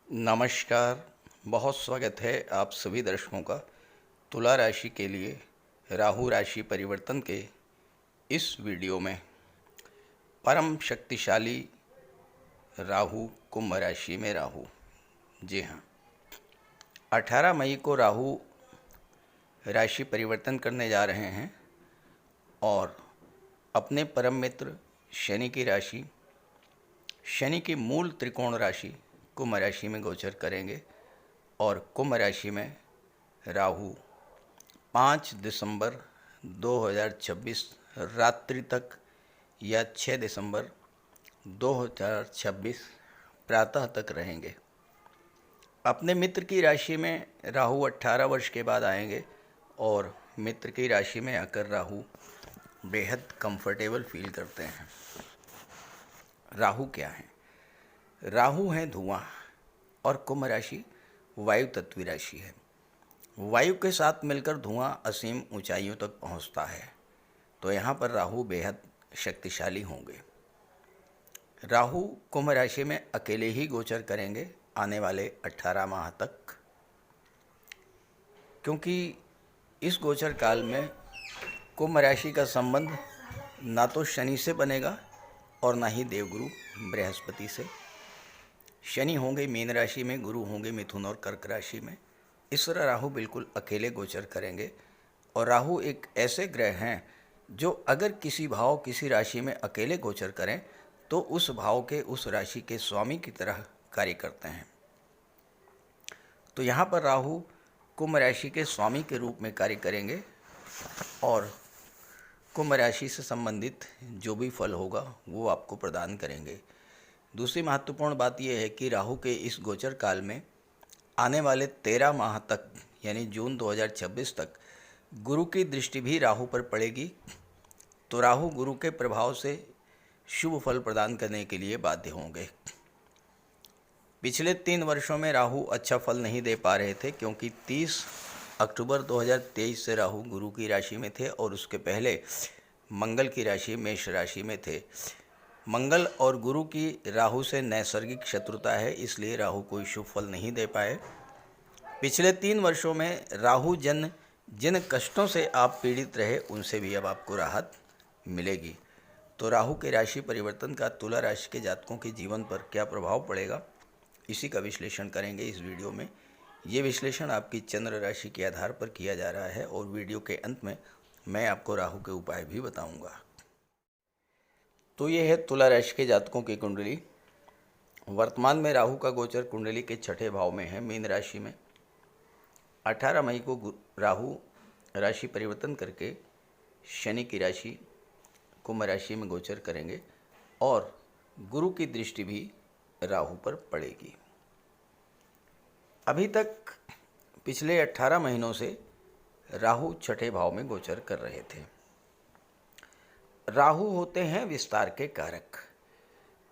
नमस्कार। बहुत स्वागत है आप सभी दर्शकों का तुला राशि के लिए राहु राशि परिवर्तन के इस वीडियो में। परम शक्तिशाली राहु कुंभ राशि में राहु। जी हाँ, 18 मई को राहु राशि परिवर्तन करने जा रहे हैं और अपने परम मित्र शनि की राशि, शनि की मूल त्रिकोण राशि कुंभ राशि में गोचर करेंगे और कुंभ राशि में राहु 5 दिसंबर 2026 रात्रि तक या 6 दिसंबर 2026 प्रातः तक रहेंगे। अपने मित्र की राशि में राहु 18 वर्ष के बाद आएंगे और मित्र की राशि में आकर राहु बेहद कंफर्टेबल फील करते हैं। राहु क्या है? राहु है धुआं और कुंभ राशि वायु तत्वी राशि है। वायु के साथ मिलकर धुआं असीम ऊंचाइयों तक पहुंचता है, तो यहाँ पर राहु बेहद शक्तिशाली होंगे। राहु कुंभ राशि में अकेले ही गोचर करेंगे आने वाले 18 माह तक, क्योंकि इस गोचर काल में कुंभ राशि का संबंध ना तो शनि से बनेगा और ना ही देवगुरु बृहस्पति से। शनि होंगे मीन राशि में, गुरु होंगे मिथुन और कर्क राशि में। इस तरह राहु बिल्कुल अकेले गोचर करेंगे और राहु एक ऐसे ग्रह हैं जो अगर किसी भाव किसी राशि में अकेले गोचर करें तो उस भाव के उस राशि के स्वामी की तरह कार्य करते हैं। तो यहाँ पर राहु कुंभ राशि के स्वामी के रूप में कार्य करेंगे और कुंभ राशि से संबंधित जो भी फल होगा वो आपको प्रदान करेंगे। दूसरी महत्वपूर्ण बात यह है कि राहु के इस गोचर काल में आने वाले 13 माह तक यानी जून 2026 तक गुरु की दृष्टि भी राहु पर पड़ेगी, तो राहु गुरु के प्रभाव से शुभ फल प्रदान करने के लिए बाध्य होंगे। पिछले 3 वर्षों में राहु अच्छा फल नहीं दे पा रहे थे, क्योंकि 30 अक्टूबर 2023 से राहु गुरु की राशि में थे और उसके पहले मंगल की राशि मेष राशि में थे। मंगल और गुरु की राहु से नैसर्गिक शत्रुता है, इसलिए राहु कोई शुभ फल नहीं दे पाए। पिछले 3 वर्षों में राहु जिन कष्टों से आप पीड़ित रहे उनसे भी अब आपको राहत मिलेगी। तो राहु के राशि परिवर्तन का तुला राशि के जातकों के जीवन पर क्या प्रभाव पड़ेगा, इसी का विश्लेषण करेंगे इस वीडियो में। ये विश्लेषण आपकी चंद्र राशि के आधार पर किया जा रहा है और वीडियो के अंत में मैं आपको राहु के उपाय भी बताऊंगा। तो ये है तुला राशि के जातकों की कुंडली। वर्तमान में राहु का गोचर कुंडली के 6ठे भाव में है, मीन राशि में। 18 मई को राहु राशि परिवर्तन करके शनि की राशि कुंभ राशि में गोचर करेंगे और गुरु की दृष्टि भी राहु पर पड़ेगी। अभी तक पिछले 18 महीनों से राहु 6ठे भाव में गोचर कर रहे थे। राहु होते हैं विस्तार के कारक,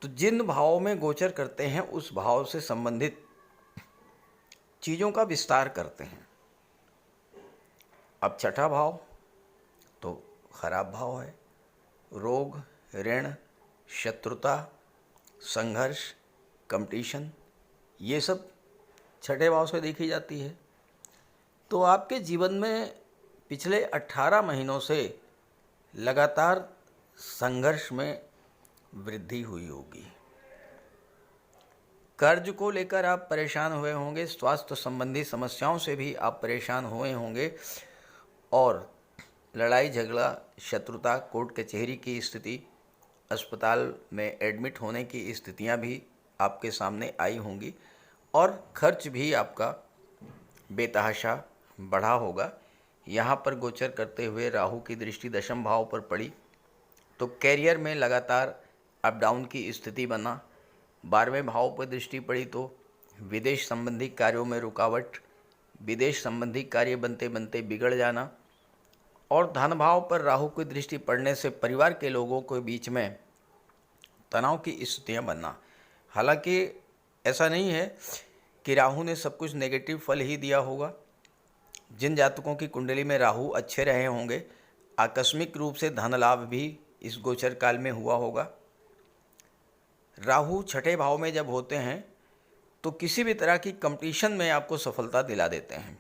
तो जिन भावों में गोचर करते हैं उस भाव से संबंधित चीज़ों का विस्तार करते हैं। अब 6ठा भाव तो खराब भाव है, रोग, ऋण, शत्रुता, संघर्ष, कंपटीशन, ये सब 6ठे भाव से देखी जाती है। तो आपके जीवन में पिछले 18 महीनों से लगातार संघर्ष में वृद्धि हुई होगी। कर्ज को लेकर आप परेशान हुए होंगे, स्वास्थ्य संबंधी समस्याओं से भी आप परेशान हुए होंगे और लड़ाई झगड़ा, शत्रुता, कोर्ट कचहरी की स्थिति, अस्पताल में एडमिट होने की स्थितियां भी आपके सामने आई होंगी और खर्च भी आपका बेतहाशा बढ़ा होगा। यहाँ पर गोचर करते हुए राहु की दृष्टि दशम भाव पर पड़ी, तो कैरियर में लगातार अप डाउन की स्थिति बना। 12वें भाव पर दृष्टि पड़ी तो विदेश संबंधी कार्यों में रुकावट, विदेश संबंधी कार्य बनते बनते बिगड़ जाना और धन भाव पर राहु की दृष्टि पड़ने से परिवार के लोगों के बीच में तनाव की स्थितियाँ बनना। हालांकि ऐसा नहीं है कि राहु ने सब कुछ नेगेटिव फल ही दिया होगा। जिन जातकों की कुंडली में राहु अच्छे रहे होंगे, आकस्मिक रूप से धन लाभ भी इस गोचर काल में हुआ होगा। राहु 6ठे भाव में जब होते हैं तो किसी भी तरह की कंपटीशन में आपको सफलता दिला देते हैं।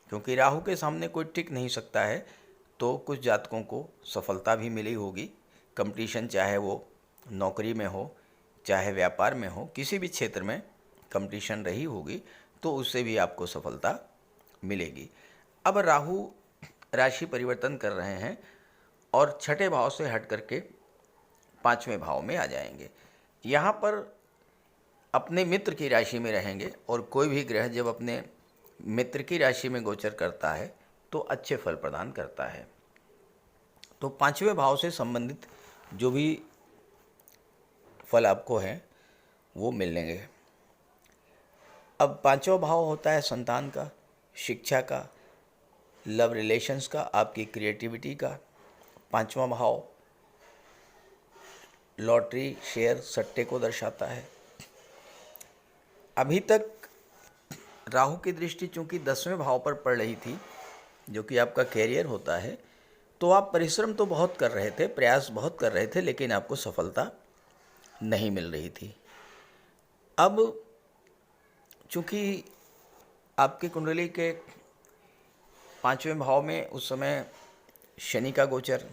क्योंकि राहु के सामने कोई टिक नहीं सकता है, तो कुछ जातकों को सफलता भी मिली होगी। कंपटीशन चाहे वो नौकरी में हो, चाहे व्यापार में हो, किसी भी क्षेत्र में कंपटीशन रही होगी तो उससे भी आपको सफलता मिलेगी। अब राहु राशि परिवर्तन कर रहे हैं और छठे भाव से हट करके पाँचवें भाव में आ जाएंगे। यहाँ पर अपने मित्र की राशि में रहेंगे और कोई भी ग्रह जब अपने मित्र की राशि में गोचर करता है तो अच्छे फल प्रदान करता है। तो पाँचवें भाव से संबंधित जो भी फल आपको हैं वो मिलेंगे। अब पाँचवा भाव होता है संतान का, शिक्षा का, लव रिलेशंस का, आपकी क्रिएटिविटी का। पाँचवा भाव लॉटरी, शेयर, सट्टे को दर्शाता है। अभी तक राहु की दृष्टि चूंकि 10वें भाव पर पड़ रही थी, जो कि आपका कैरियर होता है, तो आप परिश्रम तो बहुत कर रहे थे, प्रयास बहुत कर रहे थे, लेकिन आपको सफलता नहीं मिल रही थी। अब चूंकि आपकी कुंडली के पाँचवें भाव में उस समय शनि का गोचर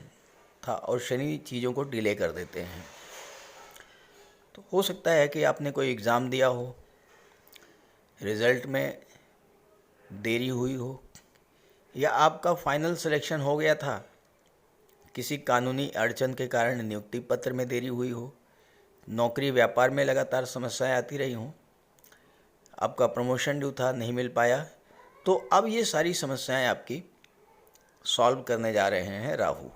था और शनि चीज़ों को डिले कर देते हैं, तो हो सकता है कि आपने कोई एग्ज़ाम दिया हो, रिज़ल्ट में देरी हुई हो, या आपका फाइनल सिलेक्शन हो गया था, किसी कानूनी अड़चन के कारण नियुक्ति पत्र में देरी हुई हो, नौकरी व्यापार में लगातार समस्याएं आती रही हों, आपका प्रमोशन ड्यू था, नहीं मिल पाया, तो अब ये सारी समस्याएं आपकी सॉल्व करने जा रहे हैं राहु।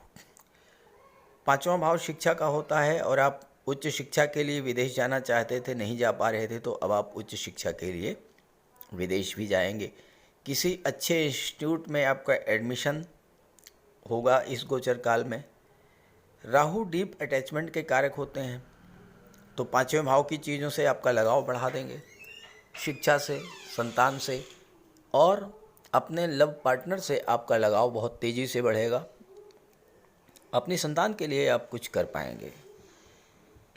पाँचवा भाव शिक्षा का होता है और आप उच्च शिक्षा के लिए विदेश जाना चाहते थे, नहीं जा पा रहे थे, तो अब आप उच्च शिक्षा के लिए विदेश भी जाएंगे। किसी अच्छे इंस्टीट्यूट में आपका एडमिशन होगा इस गोचर काल में। राहु डीप अटैचमेंट के कारक होते हैं, तो पाँचवें भाव की चीज़ों से आपका लगाव बढ़ा देंगे, शिक्षा से, संतान से और अपने लव पार्टनर से आपका लगाव बहुत तेज़ी से बढ़ेगा। अपनी संतान के लिए आप कुछ कर पाएंगे।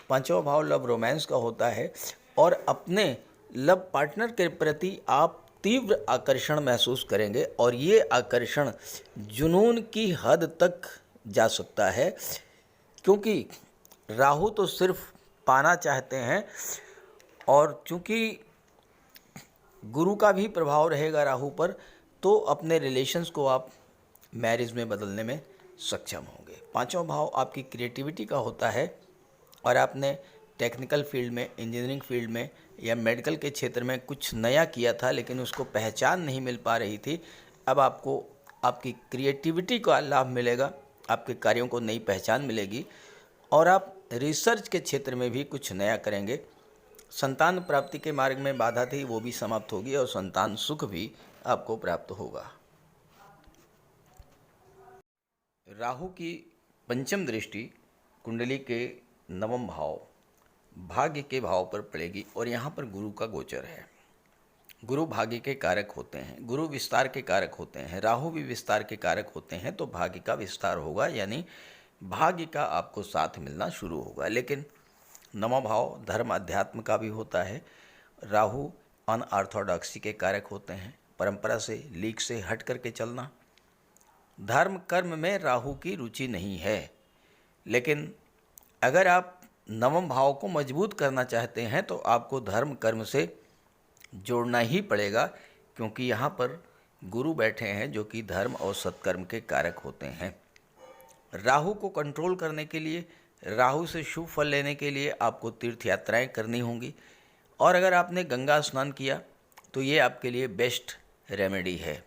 पाँचवा भाव लव रोमांस का होता है और अपने लव पार्टनर के प्रति आप तीव्र आकर्षण महसूस करेंगे और ये आकर्षण जुनून की हद तक जा सकता है, क्योंकि राहु तो सिर्फ पाना चाहते हैं और चूंकि गुरु का भी प्रभाव रहेगा राहु पर, तो अपने रिलेशंस को आप मैरिज में बदलने में सक्षम होंगे। पाँचवा भाव आपकी क्रिएटिविटी का होता है और आपने टेक्निकल फील्ड में, इंजीनियरिंग फील्ड में या मेडिकल के क्षेत्र में कुछ नया किया था, लेकिन उसको पहचान नहीं मिल पा रही थी। अब आपको आपकी क्रिएटिविटी का लाभ मिलेगा, आपके कार्यों को नई पहचान मिलेगी और आप रिसर्च के क्षेत्र में भी कुछ नया करेंगे। संतान प्राप्ति के मार्ग में बाधा थी, वो भी समाप्त होगी और संतान सुख भी आपको प्राप्त होगा। राहु की पंचम दृष्टि कुंडली के नवम भाव भाग्य के भाव पर पड़ेगी और यहाँ पर गुरु का गोचर है। गुरु भाग्य के कारक होते हैं, गुरु विस्तार के कारक होते हैं, राहु भी विस्तार के कारक होते हैं, तो भाग्य का विस्तार होगा, यानी भाग्य का आपको साथ मिलना शुरू होगा। लेकिन नवम भाव धर्म अध्यात्म का भी होता है। राहु अनऑर्थोडॉक्सी के कारक होते हैं, परंपरा से, लीक से हट करके चलना। धर्म कर्म में राहु की रुचि नहीं है, लेकिन अगर आप नवम भाव को मजबूत करना चाहते हैं तो आपको धर्म कर्म से जोड़ना ही पड़ेगा, क्योंकि यहाँ पर गुरु बैठे हैं जो कि धर्म और सत्कर्म के कारक होते हैं। राहु को कंट्रोल करने के लिए, राहु से शुभ फल लेने के लिए आपको तीर्थ यात्राएं करनी होंगी और अगर आपने गंगा स्नान किया तो ये आपके लिए बेस्ट रेमेडी है।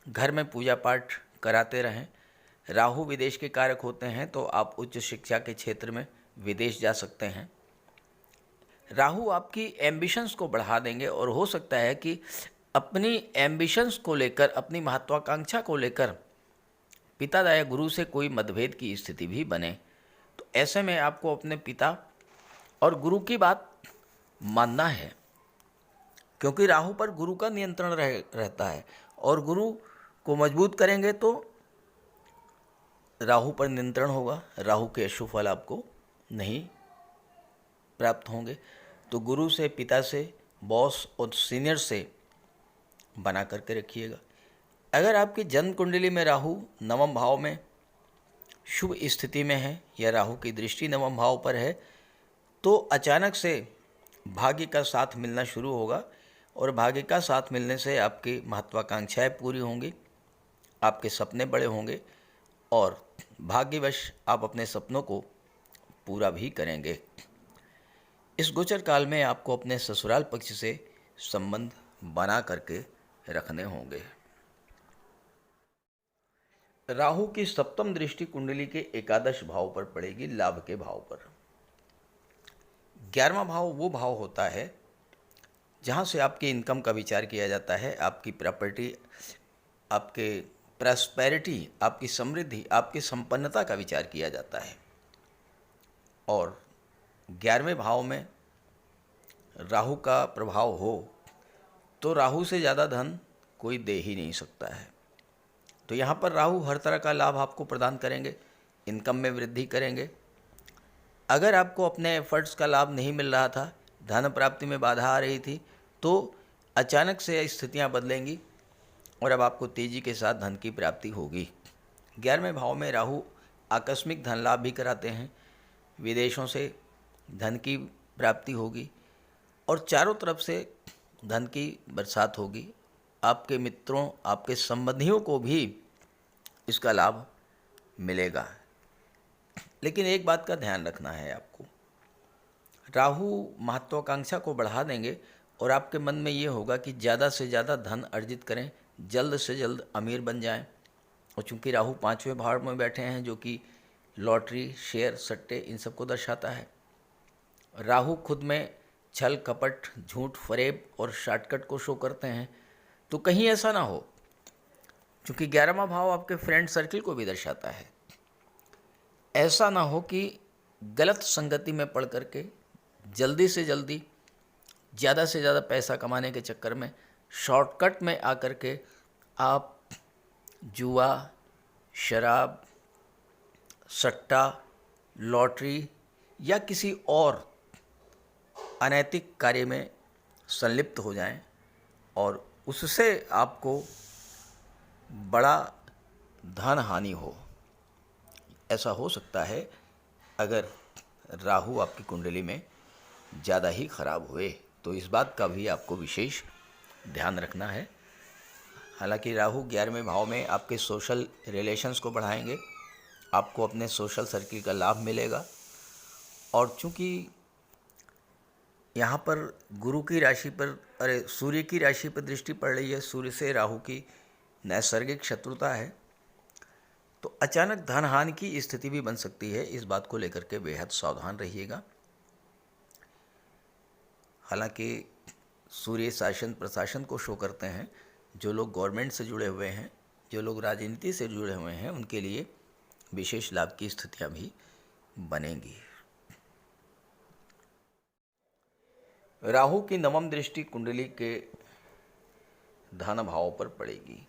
घर में पूजा पाठ कराते रहें। राहु विदेश के कारक होते हैं, तो आप उच्च शिक्षा के क्षेत्र में विदेश जा सकते हैं। राहु आपकी एम्बिशंस को बढ़ा देंगे और हो सकता है कि अपनी एम्बिशंस को लेकर, अपनी महत्वाकांक्षा को लेकर पिता या गुरु से कोई मतभेद की स्थिति भी बने, तो ऐसे में आपको अपने पिता और गुरु की बात मानना है, क्योंकि राहु पर गुरु का नियंत्रण रहता है और गुरु को मजबूत करेंगे तो राहु पर नियंत्रण होगा, राहु के अशुभ फल आपको नहीं प्राप्त होंगे। तो गुरु से, पिता से बॉस और सीनियर से बना करके रखिएगा। अगर आपकी जन्म कुंडली में राहु नवम भाव में शुभ स्थिति में है या राहु की दृष्टि नवम भाव पर है, तो अचानक से भाग्य का साथ मिलना शुरू होगा और भाग्य का साथ मिलने से आपकी महत्वाकांक्षाएं पूरी होंगी, आपके सपने बड़े होंगे और भाग्यवश आप अपने सपनों को पूरा भी करेंगे। इस गोचर काल में आपको अपने ससुराल पक्ष से संबंध बना करके रखने होंगे। राहु की सप्तम दृष्टि कुंडली के एकादश भाव पर पड़ेगी, लाभ के भाव पर। 11वां भाव वो भाव होता है जहाँ से आपकी इनकम का विचार किया जाता है, आपकी प्रॉपर्टी, आपके प्रॉस्पेरिटी, आपकी समृद्धि, आपकी संपन्नता का विचार किया जाता है। और 11वें भाव में राहु का प्रभाव हो तो राहु से ज़्यादा धन कोई दे ही नहीं सकता है। तो यहाँ पर राहु हर तरह का लाभ आपको प्रदान करेंगे, इनकम में वृद्धि करेंगे। अगर आपको अपने एफर्ट्स का लाभ नहीं मिल रहा था, धन प्राप्ति में बाधा आ रही थी, तो अचानक से स्थितियाँ बदलेंगी और अब आपको तेज़ी के साथ धन की प्राप्ति होगी। 11वें भाव में राहु आकस्मिक धन लाभ भी कराते हैं, विदेशों से धन की प्राप्ति होगी और चारों तरफ से धन की बरसात होगी। आपके मित्रों, आपके संबंधियों को भी इसका लाभ मिलेगा। लेकिन एक बात का ध्यान रखना है आपको, राहु महत्वाकांक्षा को बढ़ा देंगे और आपके मन में ये होगा कि ज़्यादा से ज़्यादा धन अर्जित करें, जल्द से जल्द अमीर बन जाएं। और चूँकि राहु 5वें भाव में बैठे हैं जो कि लॉटरी, शेयर, सट्टे इन सब को दर्शाता है। राहु खुद में छल, कपट, झूठ, फरेब और शॉर्टकट को शो करते हैं। तो कहीं ऐसा ना हो, क्योंकि 11वां भाव आपके फ्रेंड सर्किल को भी दर्शाता है, ऐसा ना हो कि गलत संगति में पड़ करके जल्दी से जल्दी ज़्यादा से ज़्यादा पैसा कमाने के चक्कर में शॉर्टकट में आकर के आप जुआ, शराब, सट्टा, लॉटरी या किसी और अनैतिक कार्य में संलिप्त हो जाएं और उससे आपको बड़ा धन हानि हो। ऐसा हो सकता है अगर राहु आपकी कुंडली में ज़्यादा ही खराब हुए, तो इस बात का भी आपको विशेष ध्यान रखना है। हालांकि राहु 11वें भाव में आपके सोशल रिलेशंस को बढ़ाएंगे, आपको अपने सोशल सर्किल का लाभ मिलेगा। और चूँकि यहाँ पर गुरु की राशि पर, सूर्य की राशि पर दृष्टि पड़ रही है, सूर्य से राहु की नैसर्गिक शत्रुता है, तो अचानक धन हानि की स्थिति भी बन सकती है। इस बात को लेकर के बेहद सावधान रहिएगा। हालांकि सूर्य शासन प्रशासन को शो करते हैं। जो लोग गवर्नमेंट से जुड़े हुए हैं, जो लोग राजनीति से जुड़े हुए हैं, उनके लिए विशेष लाभ की स्थितियां भी बनेंगी। राहु की नवम दृष्टि कुंडली के धन भाव पर पड़ेगी,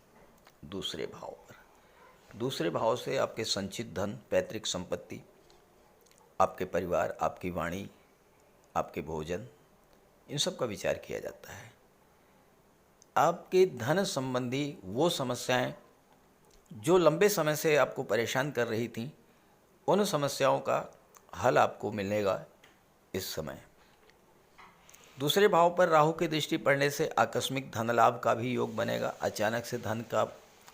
दूसरे भाव पर। दूसरे भाव से आपके संचित धन, पैतृक संपत्ति, आपके परिवार, आपकी वाणी, आपके भोजन, इन सब का विचार किया जाता है। आपके धन संबंधी वो समस्याएं जो लंबे समय से आपको परेशान कर रही थीं, उन समस्याओं का हल आपको मिलेगा इस समय। दूसरे भाव पर राहु की दृष्टि पड़ने से आकस्मिक धन लाभ का भी योग बनेगा, अचानक से धन का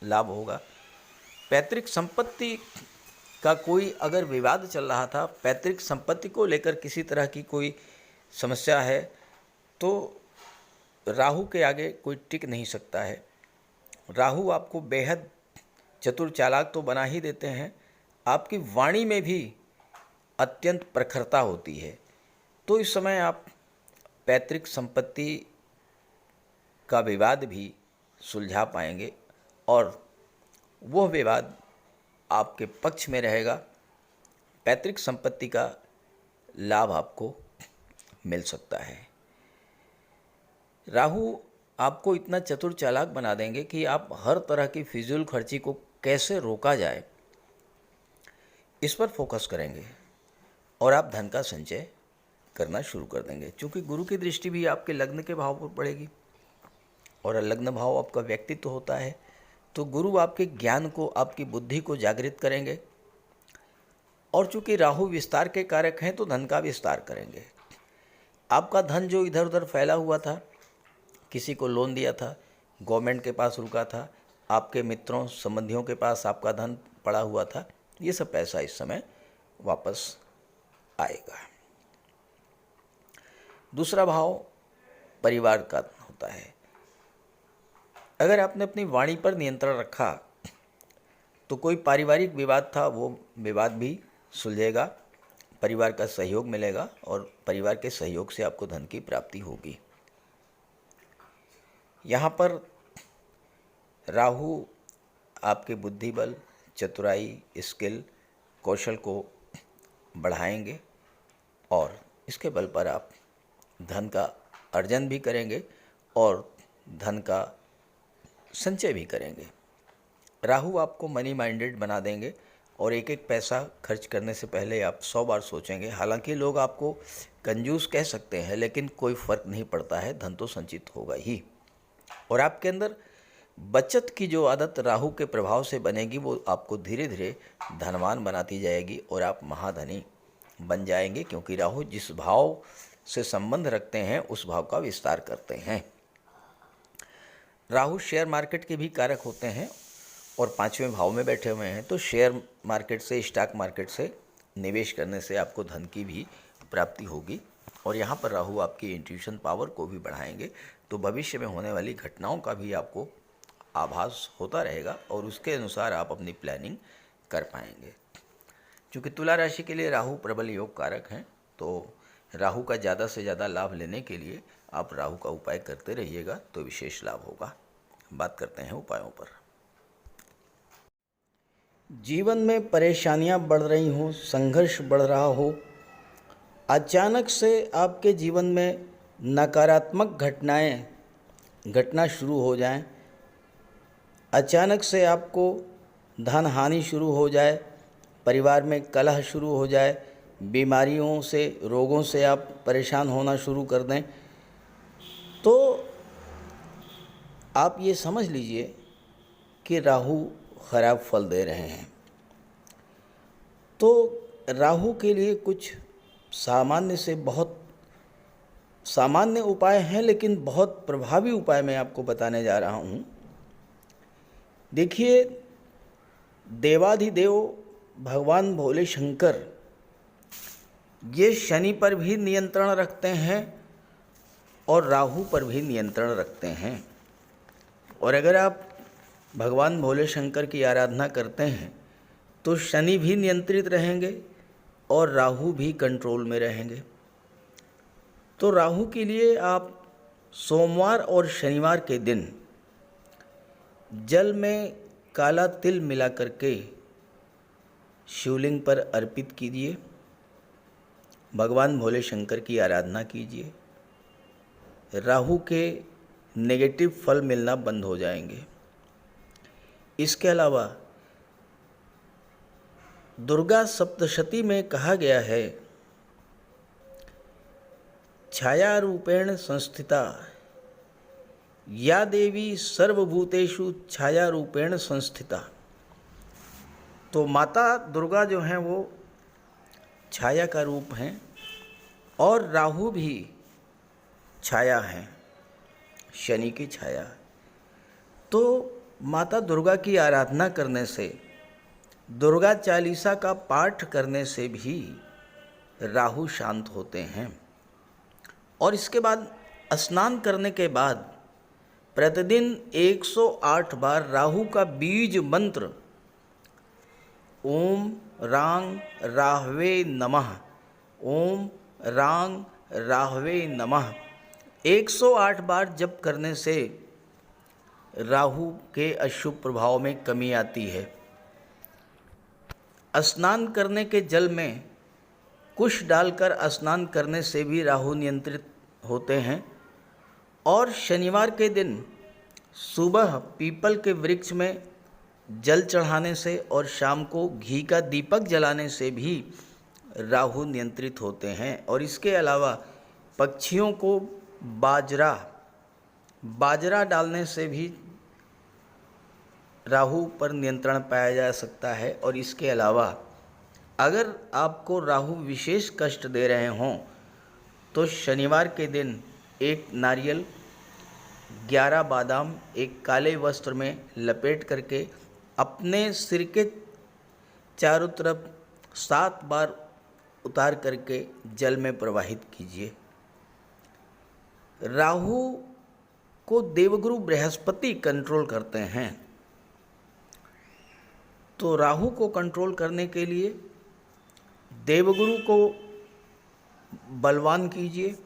लाभ होगा। पैतृक संपत्ति का कोई अगर विवाद चल रहा था, पैतृक संपत्ति को लेकर किसी तरह की कोई समस्या है, तो राहु के आगे कोई टिक नहीं सकता है। राहु आपको बेहद चतुर चालाक तो बना ही देते हैं, आपकी वाणी में भी अत्यंत प्रखरता होती है। तो इस समय आप पैतृक संपत्ति का विवाद भी सुलझा पाएंगे और वह विवाद आपके पक्ष में रहेगा। पैतृक संपत्ति का लाभ आपको मिल सकता है। राहु आपको इतना चतुर चालाक बना देंगे कि आप हर तरह की फिजूल खर्ची को कैसे रोका जाए, इस पर फोकस करेंगे और आप धन का संचय करना शुरू कर देंगे, क्योंकि गुरु की दृष्टि भी आपके लग्न के भाव पर पड़ेगी और लग्न भाव आपका व्यक्तित्व होता है। तो गुरु आपके ज्ञान को, आपकी बुद्धि को जागृत करेंगे और चूंकि राहु विस्तार के कारक हैं तो धन का विस्तार करेंगे। आपका धन जो इधर उधर फैला हुआ था, किसी को लोन दिया था, गवर्नमेंट के पास रुका था, आपके मित्रों संबंधियों के पास आपका धन पड़ा हुआ था, ये सब पैसा इस समय वापस आएगा। दूसरा भाव परिवार का होता है। अगर आपने अपनी वाणी पर नियंत्रण रखा तो कोई पारिवारिक विवाद था वो विवाद भी सुलझेगा, परिवार का सहयोग मिलेगा और परिवार के सहयोग से आपको धन की प्राप्ति होगी। यहाँ पर राहु आपके बुद्धि बल, चतुराई, स्किल, कौशल को बढ़ाएंगे और इसके बल पर आप धन का अर्जन भी करेंगे और धन का संचय भी करेंगे। राहु आपको मनी माइंडेड बना देंगे और एक एक पैसा खर्च करने से पहले आप 100 बार सोचेंगे। हालांकि लोग आपको कंजूस कह सकते हैं, लेकिन कोई फ़र्क नहीं पड़ता है, धन तो संचित होगा ही। और आपके अंदर बचत की जो आदत राहु के प्रभाव से बनेगी वो आपको धीरे धीरे धनवान बनाती जाएगी और आप महाधनी बन जाएंगे, क्योंकि राहु जिस भाव से संबंध रखते हैं उस भाव का विस्तार करते हैं। राहु शेयर मार्केट के भी कारक होते हैं और 5वें भाव में बैठे हुए हैं, तो शेयर मार्केट से, स्टॉक मार्केट से निवेश करने से आपको धन की भी प्राप्ति होगी। और यहाँ पर राहु आपकी इंट्यूशन पावर को भी बढ़ाएंगे, तो भविष्य में होने वाली घटनाओं का भी आपको आभास होता रहेगा और उसके अनुसार आप अपनी प्लानिंग कर पाएंगे। क्योंकि तुला राशि के लिए राहु प्रबल योग कारक हैं, तो राहु का ज़्यादा से ज़्यादा लाभ लेने के लिए आप राहु का उपाय करते रहिएगा तो विशेष लाभ होगा। बात करते हैं उपायों पर। जीवन में परेशानियां बढ़ रही हों, संघर्ष बढ़ रहा हो, अचानक से आपके जीवन में नकारात्मक घटनाएं घटना शुरू हो जाएं, अचानक से आपको धन हानि शुरू हो जाए, परिवार में कलह शुरू हो जाए, बीमारियों से, रोगों से आप परेशान होना शुरू कर दें, तो आप ये समझ लीजिए कि राहु खराब फल दे रहे हैं। तो राहु के लिए कुछ सामान्य से बहुत सामान्य उपाय हैं, लेकिन बहुत प्रभावी उपाय मैं आपको बताने जा रहा हूँ। देखिए, देवाधिदेव भगवान भोले शंकर ये शनि पर भी नियंत्रण रखते हैं और राहु पर भी नियंत्रण रखते हैं। और अगर आप भगवान भोले शंकर की आराधना करते हैं तो शनि भी नियंत्रित रहेंगे और राहु भी कंट्रोल में रहेंगे। तो राहु के लिए आप सोमवार और शनिवार के दिन जल में काला तिल मिला करके शिवलिंग पर अर्पित कीजिए, भगवान भोले शंकर की आराधना कीजिए। राहु के नेगेटिव फल मिलना बंद हो जाएंगे। इसके अलावा दुर्गा सप्तशती में कहा गया है, छाया रूपेण संस्थिता या देवी सर्वभूतेषु छाया रूपेण संस्थिता। तो माता दुर्गा जो हैं वो छाया का रूप हैं और राहु भी छाया हैं, शनि की छाया। तो माता दुर्गा की आराधना करने से, दुर्गा चालीसा का पाठ करने से भी राहु शांत होते हैं। और इसके बाद स्नान करने के बाद प्रतिदिन 108 बार राहु का बीज मंत्र ओम रांग राहवे नमः, ओम रांग राहवे नमः 108 बार जप करने से राहु के अशुभ प्रभाव में कमी आती है। स्नान करने के जल में कुश डालकर स्नान करने से भी राहु नियंत्रित होते हैं। और शनिवार के दिन सुबह पीपल के वृक्ष में जल चढ़ाने से और शाम को घी का दीपक जलाने से भी राहु नियंत्रित होते हैं। और इसके अलावा पक्षियों को बाजरा डालने से भी राहु पर नियंत्रण पाया जा सकता है। और इसके अलावा अगर आपको राहु विशेष कष्ट दे रहे हों तो शनिवार के दिन एक नारियल, 11 बादाम एक काले वस्त्र में लपेट करके अपने सिर के चारों तरफ 7 बार उतार करके जल में प्रवाहित कीजिए। राहु को देवगुरु बृहस्पति कंट्रोल करते हैं, तो राहु को कंट्रोल करने के लिए देवगुरु को बलवान कीजिए।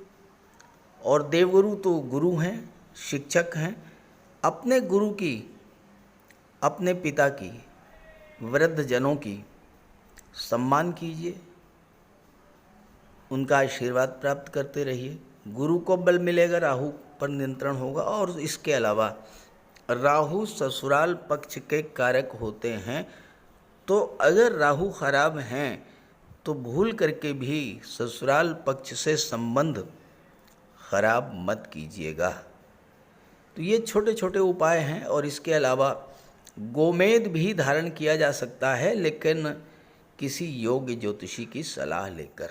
और देवगुरु तो गुरु हैं, शिक्षक हैं। अपने गुरु की, अपने पिता की, वृद्ध जनों की सम्मान कीजिए, उनका आशीर्वाद प्राप्त करते रहिए। गुरु को बल मिलेगा, राहु पर नियंत्रण होगा। और इसके अलावा राहु ससुराल पक्ष के कारक होते हैं, तो अगर राहु खराब हैं तो भूल करके भी ससुराल पक्ष से संबंध खराब मत कीजिएगा। तो ये छोटे छोटे उपाय हैं। और इसके अलावा गोमेद भी धारण किया जा सकता है, लेकिन किसी योग्य ज्योतिषी की सलाह लेकर।